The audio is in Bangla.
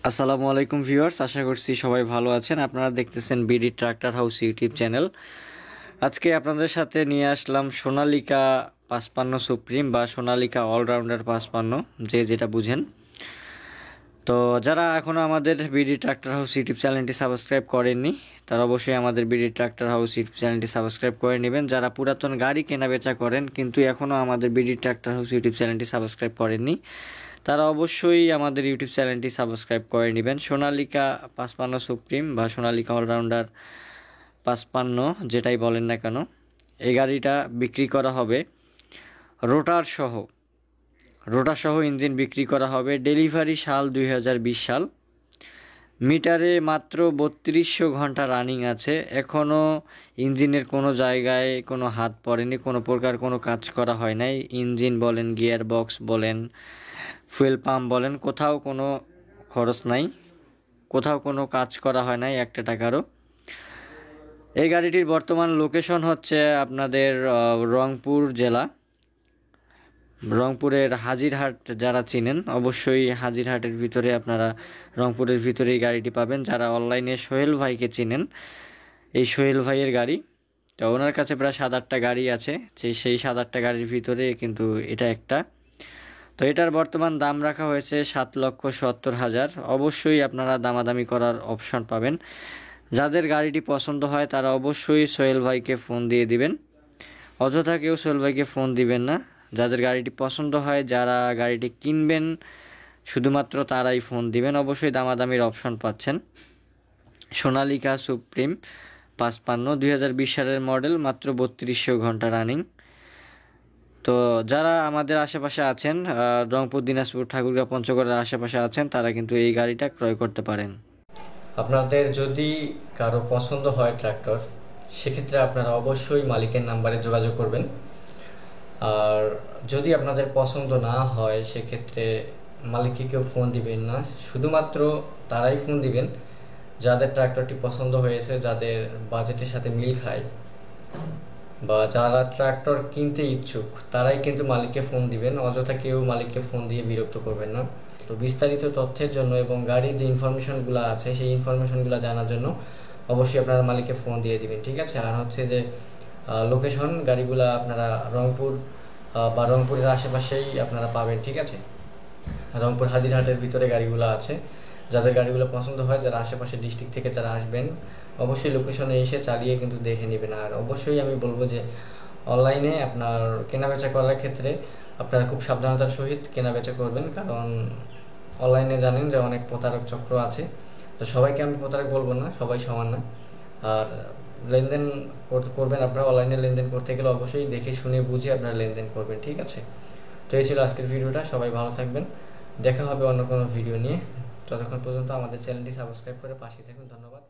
আসসালামু আলাইকুম ভিউয়ার্স, আশা করছি সবাই ভালো আছেন। আপনারা দেখতেছেন BD tractor house YouTube channel. আজকে আপনাদের সাথে নিয়ে আসলাম সোনালিকা 55 সুপ্রিম বা সোনালিকা অলরাউন্ডার 55, যে যেটা বুঝেন। তো যারা এখনও আমাদের বিডি ট্রাক্টর হাউস ইউটিউব চ্যানেলটি সাবস্ক্রাইব করেননি, তারা অবশ্যই আমাদের বিডি ট্রাক্টর হাউস ইউটিউব চ্যানেলটি সাবস্ক্রাইব করে নেবেন। যারা পুরাতন গাড়ি কেনা বেচা করেন কিন্তু এখনও আমাদের বিডি ট্রাক্টর হাউস ইউটিউব চ্যানেলটি সাবস্ক্রাইব করেননি, তারা অবশ্যই আমাদের ইউটিউব চ্যানেলটি সাবস্ক্রাইব করে নেবেন। সোনালিকা 55 সুপ্রিম বা সোনালিকা অলরাউন্ডার 55, যেটাই বলেন না কেন, এই গাড়িটা বিক্রি করা হবে রোটার সহ ইঞ্জিন বিক্রি করা হবে। ডেলিভারি সাল 2020 সাল। মিটারে মাত্র 3200 ঘন্টা রানিং আছে। এখনও ইঞ্জিনের কোনো জায়গায় কোনো হাত পড়েনি, কোনো প্রকার কোনো কাজ করা হয় নাই। ইঞ্জিন বলেন, গিয়ার বক্স বলেন, ফুয়েল পাম্প বলেন, কোথাও কোনো খরচ নাই, কোথাও কোনো কাজ করা হয় নাই একটা টাকারও। এই গাড়িটির বর্তমান লোকেশন হচ্ছে আপনাদের রংপুর জেলা, রংপুরের হাজিরহাট। যারা চিনেন অবশ্যই হাজিরহাটের ভিতরে, আপনারা রংপুরের ভিতরে এই গাড়িটি পাবেন। যারা অনলাইনে সোহেল ভাইকে চিনেন, এই সোহেল ভাইয়ের গাড়ি, তো ওনার কাছে প্রায় 7-8টা গাড়ি আছে, সেই 7-8টা গাড়ির ভিতরে কিন্তু এটা একটা। তো এটার বর্তমান দাম রাখা হয়েছে 7,70,000। অবশ্যই আপনারা দামাদামি করার অপশন পাবেন। যাদের গাড়িটি পছন্দ হয় তারা অবশ্যই সোহেল ভাইকে ফোন দিয়ে দিবেন, অযথা কেউ সোহেল ভাইকে ফোন দিবেন না। যাদের গাড়িটি পছন্দ হয়, যারা গাড়িটি কিনবেন, শুধুমাত্র তারাই ফোন দিবেন। অবশ্যই দামাদামির অপশন পাচ্ছেন। সোনালিকা সুপ্রিম 55, 2020 সালের মডেল, মাত্র 3200 ঘন্টা রানিং। তো যারা আমাদের আশেপাশে আছেন, রংপুর, দিনাজপুর, ঠাকুরগাঁও, পঞ্চগড়ের আশেপাশে আছেন, তারা কিন্তু এই গাড়িটা ক্রয় করতে পারেন। আপনাদের যদি কারো পছন্দ হয় ট্রাক্টর, সেক্ষেত্রে আপনারা অবশ্যই মালিকের নাম্বারে যোগাযোগ করবেন। আর যদি আপনাদের পছন্দ না হয়, সেক্ষেত্রে মালিককে কেউ ফোন দিবেন না, শুধুমাত্র তারাই ফোন দিবেন যাদের ট্রাক্টরটি পছন্দ হয়েছে, যাদের বাজেটের সাথে মিল খায় বা যারা ট্রাক্টর কিনতে ইচ্ছুক, তারাই কিন্তু মালিককে ফোন দিবেন। অযথা কেউ মালিককে ফোন দিয়ে বিরক্ত করবেন না। তো বিস্তারিত তথ্যের জন্য এবং গাড়ির যে ইনফরমেশনগুলো আছে, সেই ইনফরমেশনগুলো জানার জন্য অবশ্যই আপনারা মালিককে ফোন দিয়ে দিবেন, ঠিক আছে? আর হচ্ছে যে লোকেশন, গাড়িগুলা আপনারা রংপুর বা রংপুরের আশেপাশেই আপনারা পাবেন, ঠিক আছে? রংপুর হাজিরহাটের ভিতরে গাড়িগুলো আছে। যাদের গাড়িগুলো পছন্দ হয়, যারা আশেপাশের ডিস্ট্রিক্ট থেকে যারা আসবেন, অবশ্যই লোকেশনে এসে চালিয়ে কিন্তু দেখে নেবেন। আর অবশ্যই আমি বলবো যে অনলাইনে আপনার কেনাবেচা করার ক্ষেত্রে আপনারা খুব সাবধানতার সহিত কেনাবেচা করবেন, কারণ অনলাইনে জানেন যে অনেক প্রতারক চক্র আছে। তো সবাইকে আমি প্রতারক বলবো না, সবাই সমান না। আর লেনদেন করবেন আপনারা, অনলাইনে লেনদেন করতে গেলে অবশ্যই দেখে শুনে বুঝে আপনারা লেনদেন করবেন, ঠিক আছে? তো এই ছিল আজকের ভিডিওটা। সবাই ভালো থাকবেন, দেখা হবে অন্য কোনো ভিডিও নিয়ে। ততক্ষণ পর্যন্ত আমাদের চ্যানেলটি সাবস্ক্রাইব করে পাশে থাকুন। ধন্যবাদ।